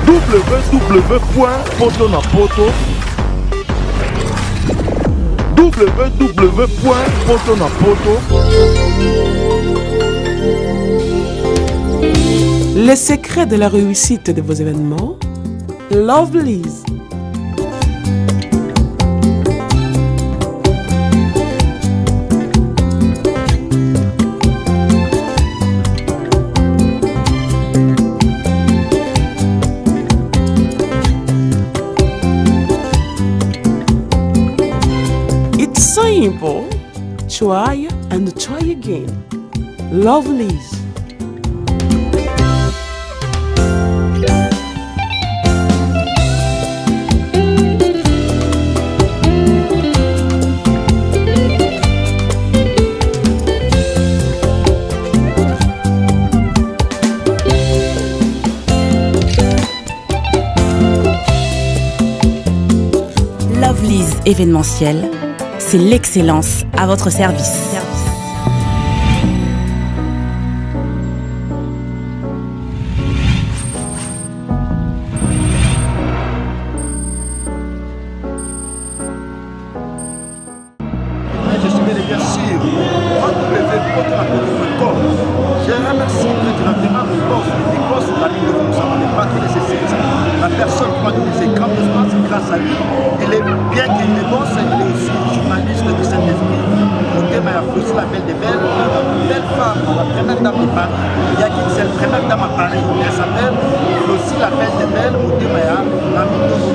www.potonapoto www.potonapoto. Les secrets de la réussite de vos événements, Lovelyz. It's simple. Try and try again. Lovelyz. Lovelyz événementiel, c'est l'excellence à votre service. Je suis bien sûr www.potonapoto.com. Je remercie très directement mon boss, l'ami de vous, ça m'a pas tout nécessaire. La personne qui m'a donné ces grands espaces, grâce à lui, il est bien qu'il est boss, il est aussi journaliste de Saint-Esprit. Mon thème a aussi la belle des belles, la belle femme, la première dame de Paris. Il y a qu'une seule première dame à Paris, elle s'appelle aussi la belle des belles, mon thème a l'ami de vous,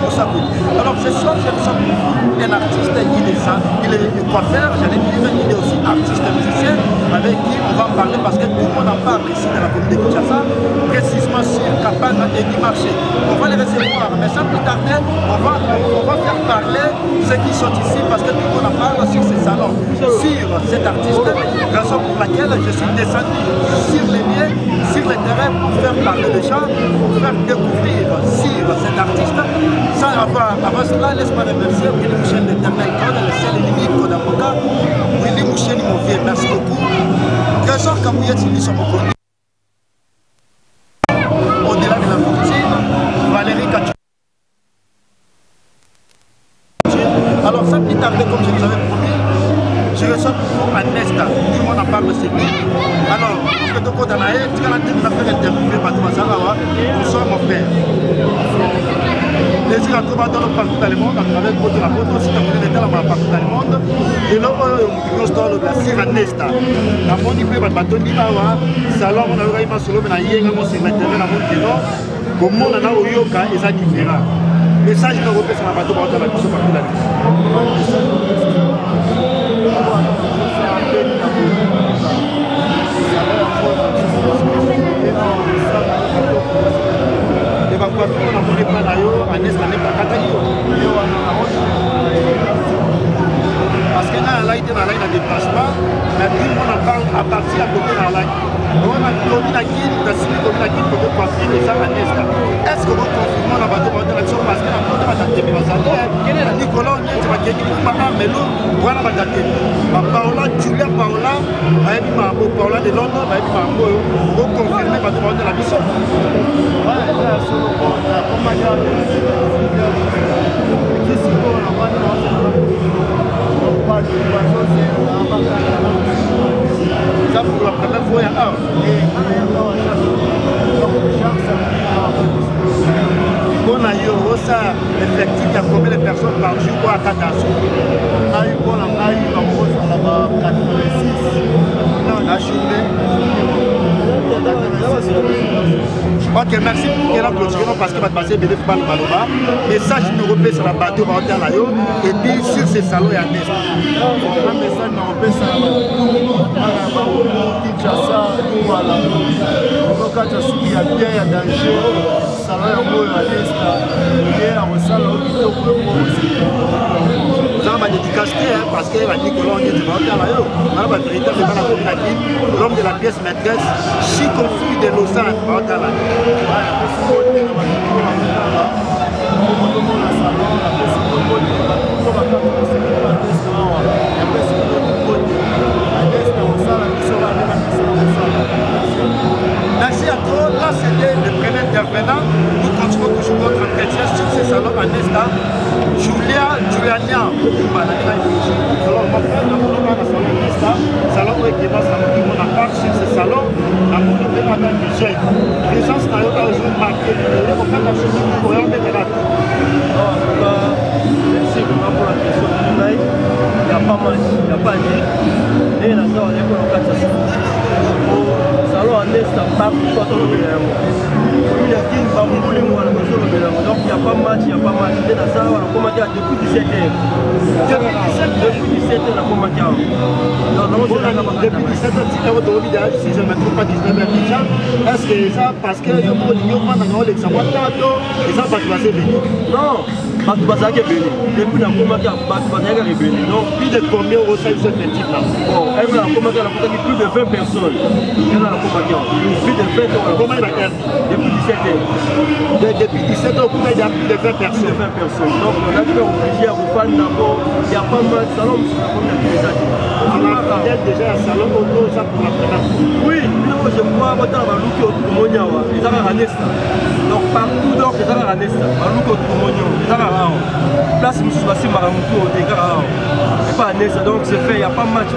alors ce soir, je suis un artiste, il est ça, il est coiffeur, j'allais dire, il est aussi artiste musicien, avec qui on va en parler parce que tout le monde en parle ici dans la communauté de Kinshasa, précisément sur Kapana et du marché. On va les recevoir, mais sans plus tarder, on va faire parler ceux qui sont ici parce que tout le monde en parle sur ces salons, sur cet artiste, raison pour laquelle je suis descendu sur les lieux, sur les terrains pour faire parler les gens, pour faire découvrir sur cet artiste. Avant cela, laisse-moi remercier Willy Mouchen, l'éternel code, le ciel et l'unique code avocat. Willy Mouchen, mon vieux, merci beaucoup. Trésor Kamouyet, ils sont connus. Au-delà de la fortune, Valérie Kachou. Alors, sans plus tarder, comme je vous avais promis, je reçois pour vous un Nesta. Tout le monde en parle de ce livre. Alors, parce que Toko Danae, tu as la tête d'affaires interviewée par Thomas Sarawa, bonsoir mon frère. Plaisir à tout le monde partout dans le monde, à travers Poto la Poto, si tu as voulu partout dans le monde. Et là, on a la Sira Nesta. La monde qui peut être bateau, salon, on a eu un solo, mais on a eu un secrétaire, on a eu un comment on a eu yoga et ça différent. Message de repère sur la bateau, on a eu un partout dans le parce que là, il y a un déplacement, mais tout le monde en parle à partir à côté de la ligne. On a connu la guide, on a signé la guide pour coiffer les gens à Nesta. Est-ce que vous confirmez la bateau de l'action parce que la bateau va dater les Nicolas, on est va gagner pour ma mais l'eau, voilà va dater. Paola, Julia Paola, avec ma Paola de Londres, avec ma vous confirmez la bateau de la mission. Ça pour la première fois, on a eu ça effectif, il y a combien de personnes par jour ou à Katasso? On a eu bon, on a eu là-bas 86 la journée. Ok, merci pour la clôture parce que va passer BDF par le Maloba. Message numéro sur la bateau va entrer là et puis sur ces salons et à Nesta. Un message numéro sur la bateau. Kinshasa, voilà. Quand tu as subi à bien, il y a danger. Salon et à Nesta. Hier, on s'est là au ça va dédicacer parce que Nicolas, on est là. On va véritablement l'homme de la pièce maîtresse, Chico Fui de Lausanne. Merci à toi. Là, c'était le premier intervenant. Nous continuons toujours votre entretien sur ce salon à Nesta. Juliania, alors mon frère, nous sommes dans le salon à Nesta. Salon qui va s'appuyer mon appart sur ce salon. La moto de la dame du jeune. Présence n'a pas aujourd'hui marqué. Le moment de la chemin pour remettre la tête. Merci vraiment pour la question de l'Unaï. Il n'y a pas match, il n'y a pas de. Et la soeur, on est pour le cas de ça. Salon en est, ça part pour toi, le Bélémo. Il y a qui va rouler moi à la maison de Bélémo. Donc il n'y a pas match, il n'y a pas match. Et la soeur, on a commencé depuis 17h. Depuis 17h, on a commencé à. Depuis 17h, tu as dormi derrière, si je ne me trompe pas, 19h déjà. Est-ce que ça, parce que il y a beaucoup de gens qui ont des examens tantôt, et ça va te passer béni? Non. Batubazaki est béni. Depuis la commencé à Batubazaki est béni. Donc, plus de combien au sein de ce effectif là? Bon, elle a commencé à la plus de 20 personnes. Elle a commencé plus de 20 personnes. Comment il a fait? Depuis 17h. Depuis 17h, il y a plus de 20 personnes. Donc, on a été obligé à vous faire d'abord. Il n'y a pas mal de salons, mais c'est comme les années. On a déjà un salon auto, ça pour la première fois. Oui, je crois que dans le look autour de Moniawa, ils ont un Nesta. Donc, partout, donc, ils ont un Nesta. Un look autour de Moniawa. Place Moussouassi Maramoutou au dégât. C'est pas Nesta, donc c'est fait, il n'y a pas de match.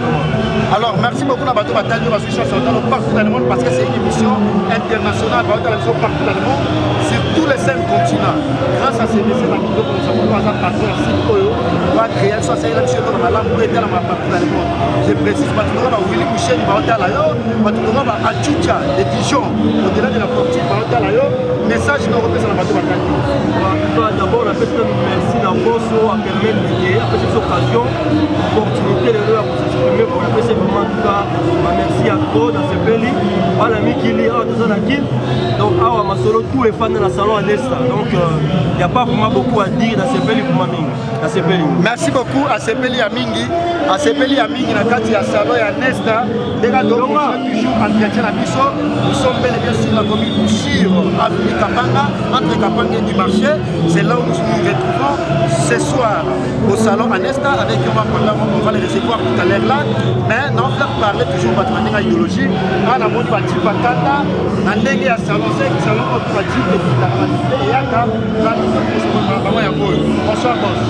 Alors, merci beaucoup à Bateau Bataille, parce que je suis partout dans le monde, parce que c'est une émission internationale, partout dans le monde, sur tous les 5 continents. Grâce à ces messieurs, nous avons pas un partenaire Oyo, on va créer, soit c'est l'émission de la langue, pour aider partout dans le monde. Je précise, Bateau Willy Mouchen, Bateau à Tchoucha, de Dijon, au-delà de la fortune, message nous représente la Bateau Bataille. D'abord, on a fait merci d'abord à permettre de gagner, après cette occasion, l'opportunité de leur s'exprimer pour la PC vraiment en tout cas. Merci à toi dans ce pays, à l'ami qui lit à Tazanaki. Donc, à Masolo, tous les fans de la salon à Nesta. Donc, il n'y a pas vraiment beaucoup à dire dans ce pays pour Mamingi. Merci beaucoup à ce pays à Mingi. À ce pays à Mingi, dans le salon à Nesta. Les gars, donc, on a toujours entretien à Bisso. Nous sommes bel et bien sur la commune sur Avenue Kapanga, entre Kapanga et du marché. C'est là où nous nous retrouvons ce soir au salon à Nesta avec on va les recevoir tout à l'heure là. Mais on va parler toujours de votre idéologie. On a mon parti Bakanda, on a un salon sec, salon au parti de Yaka. Bonsoir boss.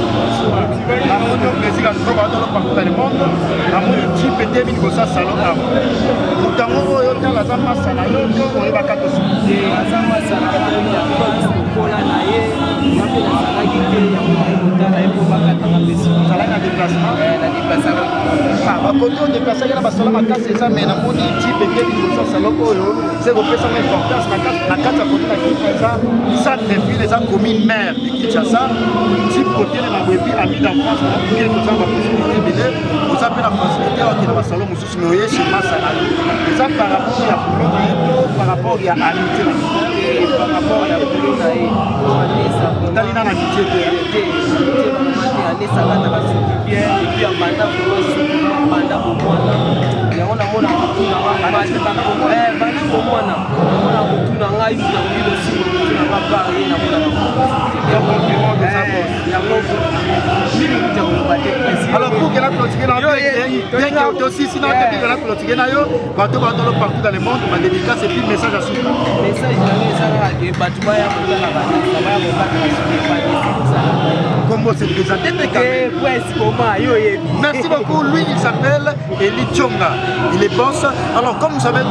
On a un plaisir à nous voir partout dans le monde. On a un type de Mingosa salon là. Tout à l'heure, on a la Zama Sanayo, on est à 4 par rapport à l'amitié, par rapport à Talina l'amitié alors pour que la clôture bien que aussi sinon la clôture partout dans le monde ma dédicace et puis le message à souffler comment c'est présenté merci beaucoup. Lui il s'appelle Eli Tchonga, il est boss. Alors comme vous savez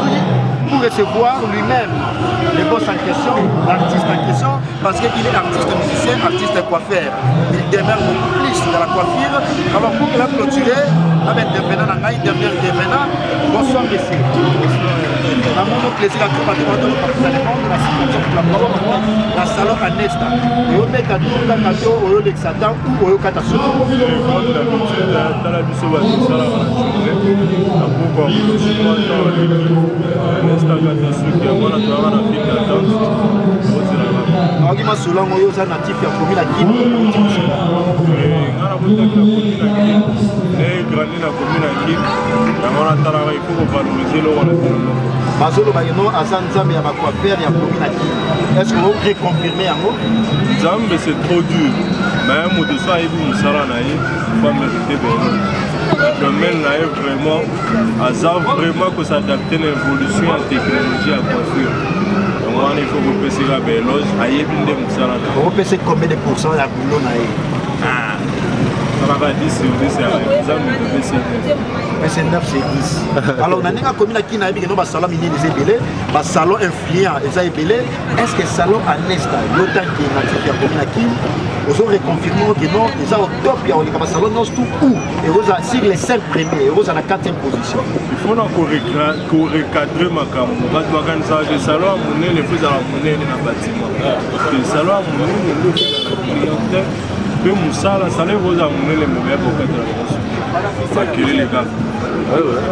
pour recevoir lui-même le boss en question, l'artiste en question, parce qu'il est artiste musicien, artiste coiffeur. Il demeure beaucoup plus dans la coiffure. Alors pour la clôturer, avec intervenant, bonsoir messieurs. On a mon plaisir à tout partout dans le monde, la situation de la parole, la salon à Nesta. Et on met à tout le cadeau, au Lexatan ou au Katasso. Argument selon moi, aux natifs qui ont commis la Guinée. Mazolo Bayeno, Azan Zambé, à ma coiffure, il y a commis la Guinée. Est-ce que vous pouvez confirmer un mot? Zambé, c'est trop dur. Mais un mot de ça, il vous saranaï, il faut mériter bien. Le domaine là est vraiment, Azan vraiment que s'adapter à l'évolution en technologie à coiffure. il faut que vous puissiez la béloge. Aïe, bien de Moussala. Vous payez combien de pourcents à boulot? Ça va 10 sur 10, c'est mais c'est 9 sur 10. Alors, on a une commune qui n'a pas de salon mini des ébélés, un salon influent des ébélés. Est-ce que le salon à Nesta, l'autant qui est natif de la commune qui, vous aurez confirmé que non, ils sont au top, il y a un salon dans tout où, et vous avez sur les 5 premiers, et vous avez la 4e position. Il faut recadrer ma caméra. Quand tu as le salon à monnaie, les feux à la monnaie dans le bâtiment. Le salon à monnaie, le feu à la clientèle. Mais Moussala, ça les rose à monnaie les meilleurs pour 4 ans. Ça crée les gars.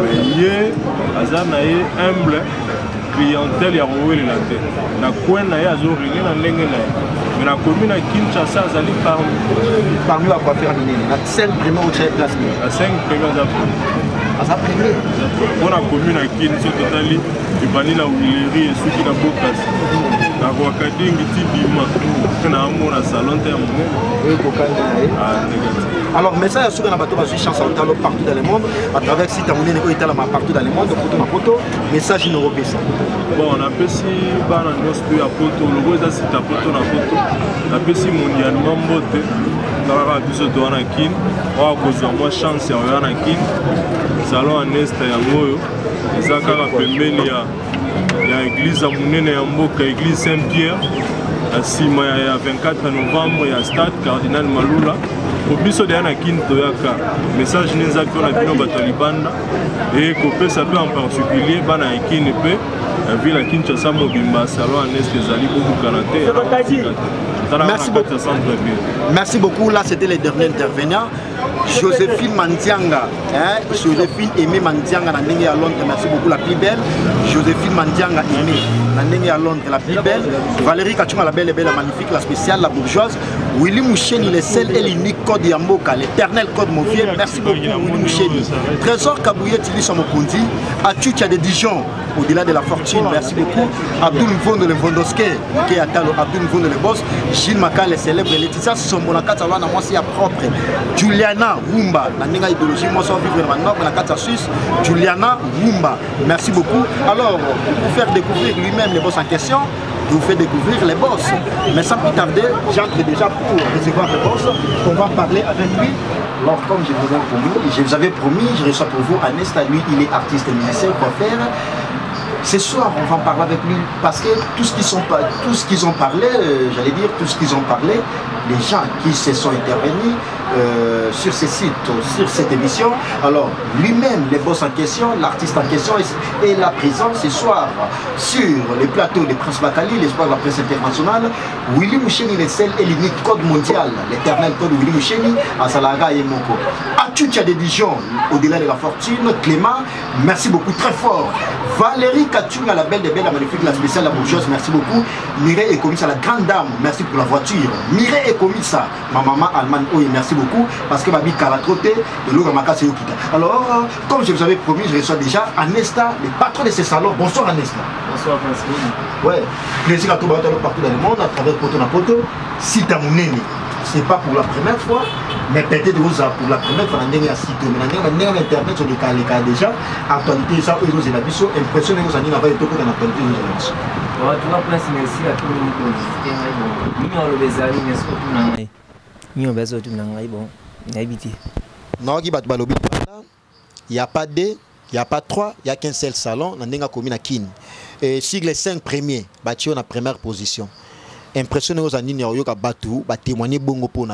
Mais Azan a humble clientèle, il y a roué la tête. La coin n'a pas de la langue. Mais la commune à Kinshasa, ça lit parmi la coiffure minée, la 5 premières au chef place. La 5 premières à sa première. Pour la commune à Kinshasa, il y a la Willerie et ceux qui n'ont pas cassé. La Wakading, il y a un salon alors, mais ça, il y a un bateau qui chance partout dans le monde, à travers si tu as partout dans le monde, photo, message européen. Bon, on a pu si à photo, le roi c'est ta photo na photo, on a pu si mondialement beauté, dans la biso de Anakin, on a causé moi chance à Anakin, salon en est à Moyo, et ça quand on peut mener il y a l'église à Mounene et Mboka, l'église Saint-Pierre, à 24 novembre, il y a stade Cardinal Malula. Pour biso de Anakin Toyaka, message n'est acteur la bino batalibanda et copé ça peut en particulier bana Anakin pe ville à Kinshasa Mobimba salon en est des ali beaucoup Canada. Merci beaucoup. Merci beaucoup. Là, c'était les derniers intervenants. Joséphine Mandianga, Joséphine Aimé Mandianga, la Nengue à Londres, merci beaucoup, la plus belle. Joséphine Mandianga Aimé, la Nengue à Londres, la plus belle. Valérie Kachuma, la belle et belle, la magnifique, la spéciale, la bourgeoise. Willy Moucheni, le seul et l'unique code Yamboka, l'éternel code Movier. Merci beaucoup, Willy Moucheni. Trésor Kabouye, Tili Samokundi, Atucha de Dijon, au-delà de la fortune, merci beaucoup. Abdoul Mvondo, le Vondoske, qui est à Talo, Abdoul Mvondo, le boss. Gilles Makal, le célèbre, Laetitia Sombonaka, Salwana, moi, c'est propre. Juliana Wumba, la néga idéologie, moi, ça vivre dans la carte suisse. Juliana Wumba, merci beaucoup. Alors, pour vous faire découvrir lui-même les boss en question, je vous fais découvrir les boss. Mais sans plus tarder, j'entre déjà pour recevoir les boss. On va parler avec lui. Alors, comme je vous avais promis, je reçois pour vous Anesta, lui, il est artiste et musicien, coiffeur. Ce soir, on va en parler avec lui parce que tout ce qu'ils ont parlé, j'allais dire, tout ce qu'ils ont parlé, les gens qui se sont intervenus sur ces sites, sur cette émission. Alors, lui-même, les boss en question, l'artiste en question est là présent ce soir sur les plateaux de Prince Bakali, l'espoir de la presse internationale. Willy Moucheni, le seul et l'unique code mondial, l'éternel code Willy Moucheni, à Salaga et Moko. Atucha de Dijon, au-delà de la fortune, Clément, merci beaucoup, très fort. Valérie Kachunga, la belle des belles, la magnifique, la spéciale, la bourgeoise, merci beaucoup. Mireille Ekomissa, la grande dame, merci pour la voiture. Mireille Ekomissa, ma maman Allemagne, oui, merci beaucoup, parce que ma vie Kalatrote et l'eau Ramaka Seyokita. Alors, comme je vous avais promis, je reçois déjà Anesta, le patron de ce salon. Bonsoir Anesta. Bonsoir François. Ouais, plaisir à tout partout dans le monde, à travers Poto na Poto. Si t'as mon aîné, c'est pas pour la première fois, mais peut-être pour la première fois, on a un site, on a un internet sur le cas déjà. Actualité, ça, eux, ils ont l'habitude, impressionné, ils ont dit, on va être tout dans l'actualité, ils ont l'habitude. Bon, tout le monde, merci à tout le monde pour exister. Nous, on le besoin, mais surtout, nous, on besoin tout le monde. Bon, on a habité. Non, il n'y a pas deux, il n'y a pas trois, il n'y a qu'un seul salon, on a commune à Kin. Et sur les 5 premiers, on a la première position. Impressionné aux années, il y a battu, témoigner bongo pour nous.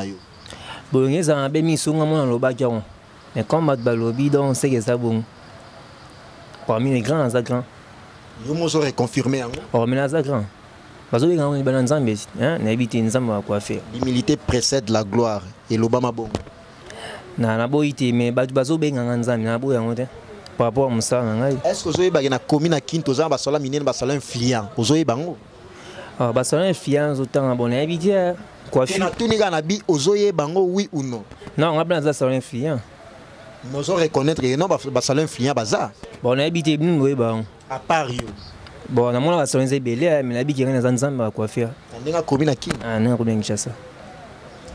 Bon, il y a un peu de temps dans le bac. Mais quand on a lobby, on sait que c'est bon. Parmi les grands, c'est grand. Vous aurez confirmé. Oh, mais c'est grand. Parce que les grands, on habite ensemble à quoi faire. L'humilité précède la gloire. Et l'Obama bon. Non, on a été, mais bazo ben ensemble, on a été. Par rapport à Moussa, est-ce que vous avez une commune à Kintoza, basala minene, basala influent. Vous avez bango. Ah, basala influent, autant bon habité. Quoi faire? Tout les gars n'habitent aux oeufs bango, oui ou non? Non, on a besoin de ça influent. Nous allons reconnaître que non, basala influent bazar. Bon, on a habité nous, oui, bon. À Paris. Bon, on a mon basala belé, mais on a habité dans ensemble à quoi faire. On a commune à Kin. Ah non, on a Kinshasa.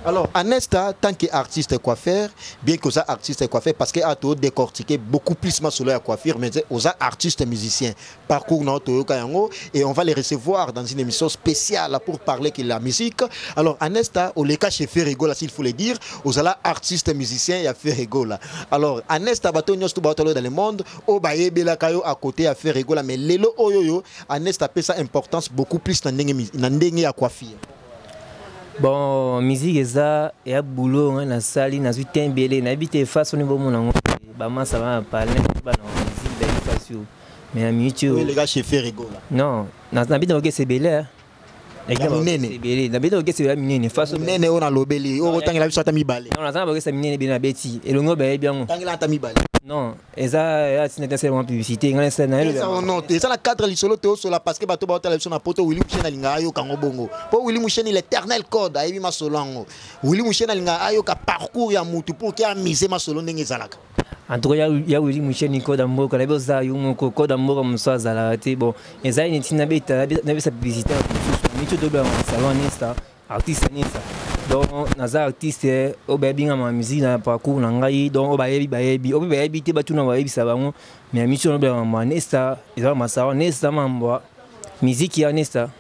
Alors, Anesta, tant qu'artiste coiffeur, bien que ça artiste coiffeur, parce qu'il a tout décortiqué beaucoup plus sur la coiffure, mais aux artistes musiciens. Parcours notre et on va les recevoir dans une émission spéciale pour parler de la musique. Alors, Anesta, au cas chez Ferrigola, s'il faut le dire, aux artistes musiciens, il y a Ferrigola. Alors, Anesta, dans le monde, au Baébela Kayo à côté à Ferrigola, mais Lelo Oyoyo, Anesta a sa importance beaucoup plus dans la coiffure. Bon, musique ça et à boulot na sali na zutin belé na bité façon niveau mon ba ma ça va parler ba non musique de façon mais à YouTube oui les gars chez Ferrigola non na bité OK c'est belé les gars c'est belé na bité OK c'est belé minene façon minene on a lobeli o tangela biso ta mibale non na ça ba que c'est minene bien na beti et le ngo ba bien tangela ta mibale non et ça c'est nécessairement publicité ngana ça na non et ça la cadre lisolo te sur la parce que bato ba télévision na poto Willy Mouchena linga yo kango bongo po Willy Mouchena l'éternel code ayebi masolongo Willy Mouchena linga ayo ka parcours ya mutu pour que amiser masolo ndenge zalaka en tout cas ya Willy Mouchena code amboka la boza yo moko code amboka mso zala te bon et ça ni tina beta na sa publicité ni tout double salon Insta artiste Insta donc naza artiste o baby ma musique na parcours na ngai donc o bayebi te batu na bayebi sa bango mais mission no bla ma Insta eza ma salon Insta mambo musique ya Insta.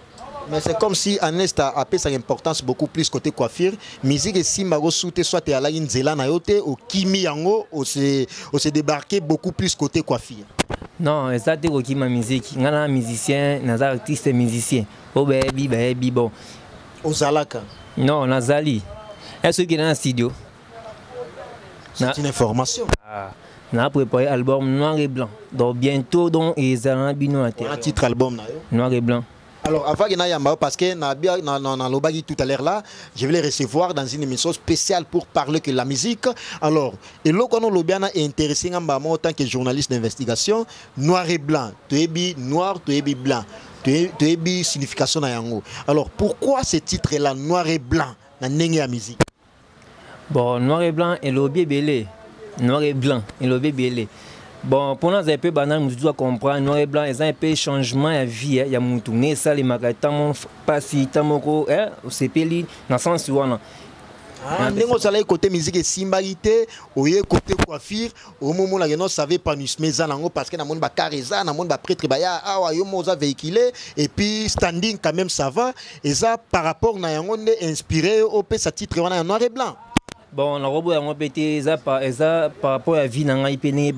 Mais c'est comme si Anesta a pris sa importance beaucoup plus côté coiffure. Musique et Simbago soute soit à la Inzela na yote au Kimi yango au se débarquer beaucoup plus côté coiffure. Non, ça te ko ma musique, ngana musicien, naza artiste musicien. O baby bon. Ozalaka. Non, nazali. Est-ce qu'il est dans le studio? C'est une information. Ah, on a préparé album noir et blanc. Donc bientôt donc ils ont un titre album noir et blanc. Alors, avant que parce que dans tout à l'heure là, je vais les recevoir dans une émission spéciale pour parler que la musique. Alors, et là, quand on est intéressé en tant que journaliste d'investigation, noir et blanc, tu es noir, tu es blanc, tu es signification na yango. Alors, pourquoi ce titre-là, noir et blanc, dans la musique? Bon, noir et blanc, et l'objet belé. Noir et blanc, et l'objet belé. Bon, pour nous, un peu banal, nous devons comprendre, noir et blanc, ils ont un peu changement de vie. Il y a mon tourné, ça, les magasins, pas si, tamoko, c'est peli, dans le sens où on a. Nous allons côté musique et symbalité, au côté coiffure, au moment où nous ne savons pas nous mettre parce que nous avons carréza, nous avons prêtre, nous avons véhiculé, et puis standing quand même ça va, et ça par rapport à nous inspiré au titre noir et blanc. Bon, la robe a pété par rapport à la vie dans les pays,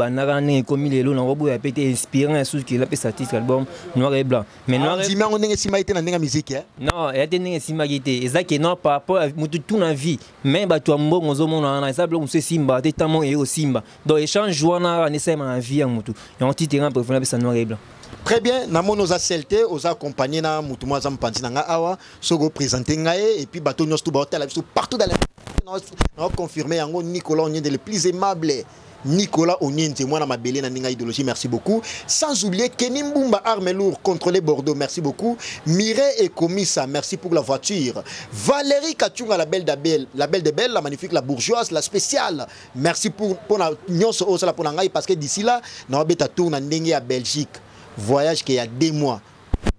comme il est là, la robe a pété inspirant sur qu'il a fait sa titre album noir et blanc. Mais noir et blanc, on est simalité dans la musique. Non, il y a des similarités. Et ça qui est non par rapport à toute la vie. Même si tu as un bon on a ça bloc c'est Simba, tu es et au Simba. Donc échange joie na nécessairement la vie en mutu. Et on titre un peu ça noir et blanc. Très bien, nous nous accepté, nous accompagné na mutu moi zampanti na awa, sogo présenter ngaé et puis bateau nous tout partout dans la nous avons confirmé que Nicolas Onyen est le plus aimable. Nicolas Onyen, c'est moi, ma belle idéologie, merci beaucoup. Sans oublier Kenny Mbumba, armes lourdes, contrôler Bordeaux, merci beaucoup. Mireille et Komissa, merci pour la voiture. Valérie Kachunga, la belle de Belle, la magnifique, la bourgeoise, la spéciale. Merci pour la parce que d'ici là, nous avons tourné à Belgique. Voyage qui a 2 mois.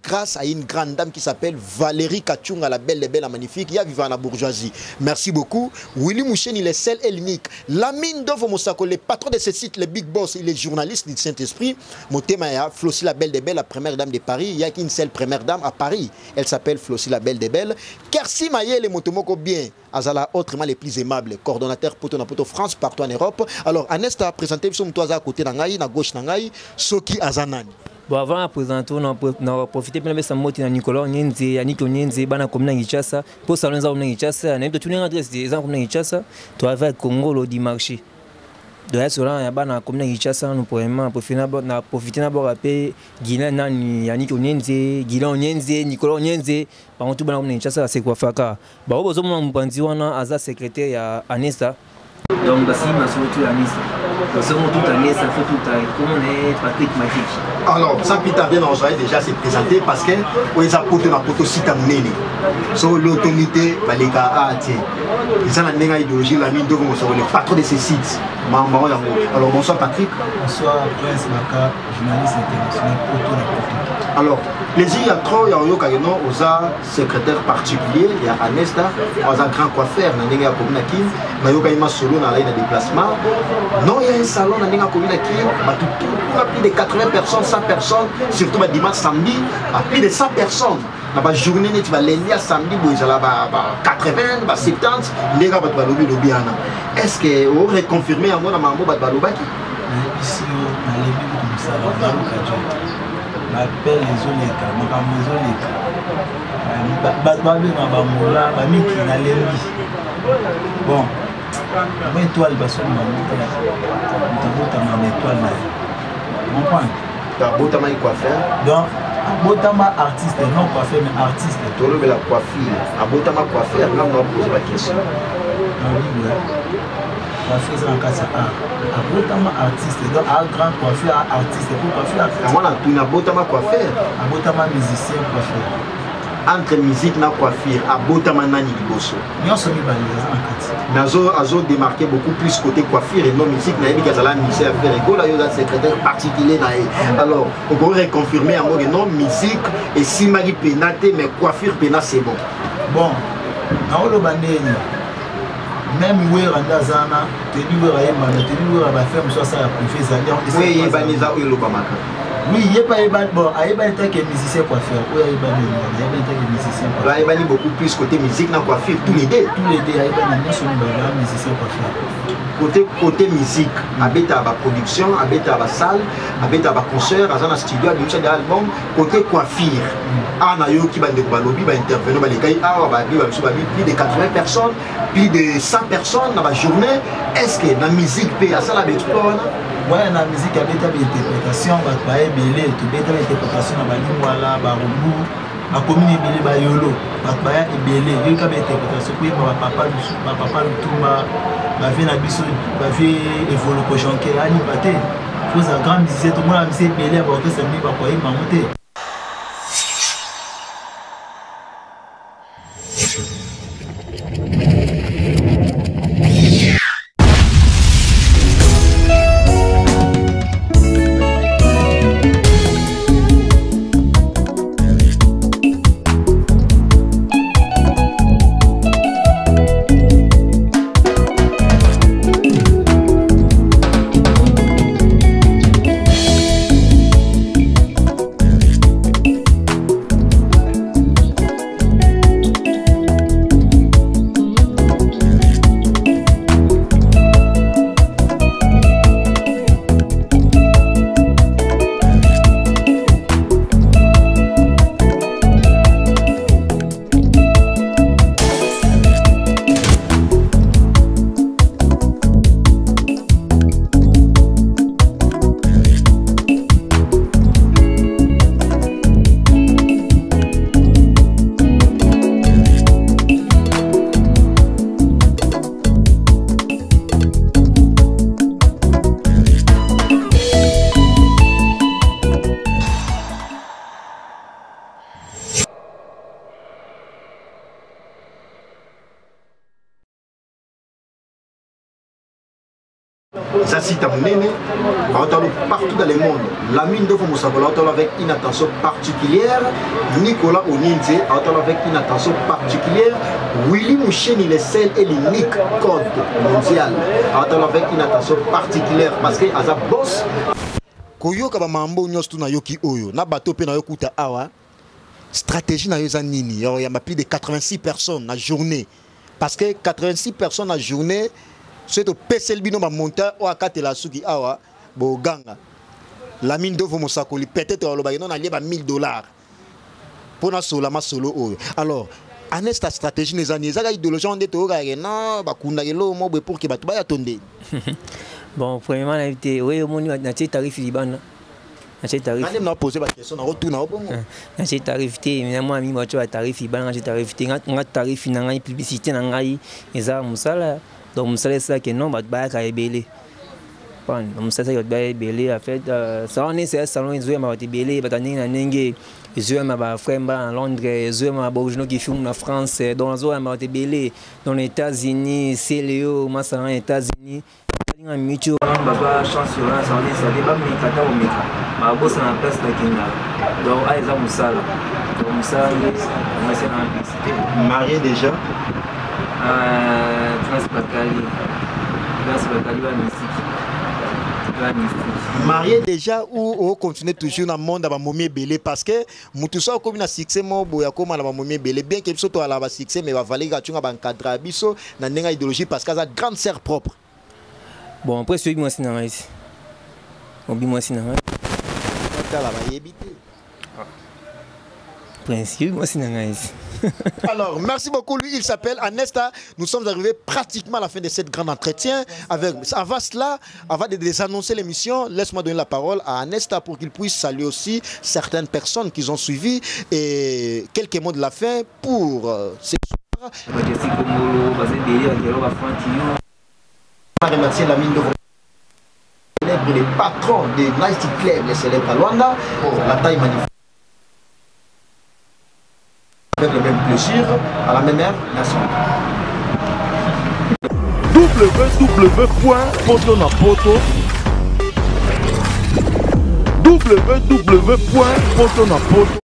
Grâce à une grande dame qui s'appelle Valérie Kachunga, la belle de Belle, la magnifique, il y a vivant la bourgeoisie. Merci beaucoup. Willy Mouchena, il est seul et l'unique. Lamine Dovo Moussako, le patron de ce site, le Big Boss, il est journaliste du Saint-Esprit. Mon thème est Flossie, la belle de Belle, la première dame de Paris. Il n'y a qu'une seule première dame à Paris. Elle s'appelle Flossie, la belle de Belle. Kersi Maye, le Motomoko bien. Azala, autrement les plus aimables. Coordonnateur Poto na Poto France, partout en Europe. Alors, Anesta a présenté, nous sommes à côté d'Angaï, à gauche d'Angaï, Soki Azanani. Bon, avant de présenter, on a profité de sa mot à Nicolas Onyenze, Yannick Onyenze, Bana Komna Gichassa, pour salon Zauna Gichassa, on a tout l'adresse des gens Komna Gichassa, tu as fait Congo le dimanche. De là, sur là, Bana Komna Gichassa, nous pouvons profiter d'abord à payer Guilain, Yannick Onyenze, Guilain Onyenze, Nicolas Onyenze, par contre, Bana Komna Gichassa, c'est quoi Faka. Bah, au besoin, on a un secrétaire à Anesta. Donc, si ma souhaité à Anesta. toute année, ça fait tout année. Comment on est Patrick Magic? Alors, ça Peter bien enjoyé déjà s'est présenté parce que ils apportent la photo si t'amener. So l'autorité va les gars à tiens. Ils ont la même idéologie la mine devant sur le patron de ces sites. Alors bonsoir Patrick. Bonsoir Prince Maka, journaliste international autour de la photo. Alors, plaisir, il y a trop, il y a aux secrétaire particulier, il y a Anesta, il y a un grand coiffeur, il y a un solo dans le déplacement. Non, il y a un salon dans la commune qui a plus de 80 personnes, 100 personnes, surtout dimanche, samedi, à plus de 100 personnes. Dans la journée, tu vas lundi à samedi, il y a 80, 70, les gars vont lobby. Est-ce que vous aurez confirmé à moi dans ma mot Balobaki? Ici, on a les billes comme ça, on a m'appelle les oleka, bon, ma étoile, donc, Abotama artiste, non coiffeur, mais artiste. Tu as la coiffure. Abotama coiffeur, là on va poser la question. Coiffeur, c'est un cas de art. Abotama artiste, donc un grand coiffeur, artiste. Pour coiffeur, artiste. Moi, tu as Abotama coiffeur. Abotama musicien, coiffeur. Entre musique et coiffure, Abotama nani liboso. Nous sommes en Nazo démarqué beaucoup plus côté coiffure et non musique. Naïbi Kazala, ministère affaires écoles, il y a un secrétaire particulier. Alors, on pourrait confirmer à moi que non musique et si Marie Pénaté, mais coiffure Pénat c'est bon. Bon, dans le bandé, même où est Randazana, tu dis où est Randazana, tu dis où est la ferme, soit ça a préféré. Oui, il y a Baniza ou Lobamaka. Oui, il n'y a pas bon, il y a pas que musicien coiffeur. Oui, il y a pas que musicien coiffeur. Il y a beaucoup plus côté musique dans coiffure, tous les deux. Tous les deux, il y a pas de musicien coiffeur. Côté musique, avec la production, avec la salle, avec la concert, dans un studio, avec un album, côté coiffure. On a eu qui va intervenir plus de 80 personnes, plus de 100 personnes dans la journée. Est-ce que la musique peut à ça la explorer? Oui, la musique a des interprétations, il y a des interprétations dans la Barumbu, la commune est belé, Yolo, il y a des interprétations, il y a papa Lutumba, il y a des évolutions pour chanter, il faut un grand musicien, tout le monde a mis belé à porter sa nuit, il y a monter. Ça cite à mon aîné, partout dans le monde. La mine de Fomosakola, avec une attention particulière. Nicolas Oninze, avec une attention particulière. Willy Mouchen, il est seul et l'unique code mondial. Avec une attention particulière parce que à sa boss. Koyoka mambo nyostu na yoki oyo na bato pe na yokuta awa stratégie na yoza nini il y a plus de 86 personnes la journée parce que 86 personnes la journée c'est au PCL bino ma monta o akate la suki awa bo ganga la mine de Mosakoli peut-être au loba non aller ba $1000 pour na solo ma solo oyo alors anesta stratégie les années za idéologie on est au gars non ba kunda yelo mo pour que bato ba yatonde. Bon, premièrement, on a été, oui, on a des tarifs libans. J'ai tarif. On a posé la question, on retourne au bon. J'ai tarif, évidemment, ami, moi, tu as tarif liban, j'ai tarif, on a tarif, on a publicité, on a et ça, moussala. Donc, moussala, c'est ça que non, bah, bah, belé. comprendre. Donc ça il va belé en fait salon c'est salon ils ont été belé batani na nenge ils ont ma frère en Londres ils ont ma bourgeois qui filme en France dans les ont été belé dans les États-Unis c'est Léo moi salon aux États-Unis un mutuo baba chance sur un salon ça débat mais kata au mika ma boss na place na kinga donc aiza musala donc musala on essaie en publicité Marié déjà marié déjà ou on continue toujours dans le monde à momie belé parce que mutusa comme na succès mo boya comme na momie belé bien que biso to ala ba succès mais va valer gatunga ba encadrer biso na nenga idéologie parce que ça grande sœur propre. Bon après celui moi sinon ici. On bi moi sinon. Kala ba yebité. Principe moi sinon ici. Alors, merci beaucoup. Lui, il s'appelle Anesta. Nous sommes arrivés pratiquement à la fin de cette grande entretien. Avant cela, avant de désannoncer l'émission, laisse-moi donner la parole à Anesta pour qu'il puisse saluer aussi certaines personnes qui ont suivi et quelques mots de la fin pour ce soir. Remercier la mine de les patrons de Nice Club, les célèbres à Luanda, pour la taille magnifique. Avec le même plaisir, à la même heure, merci. www.potonapoto www.potonapoto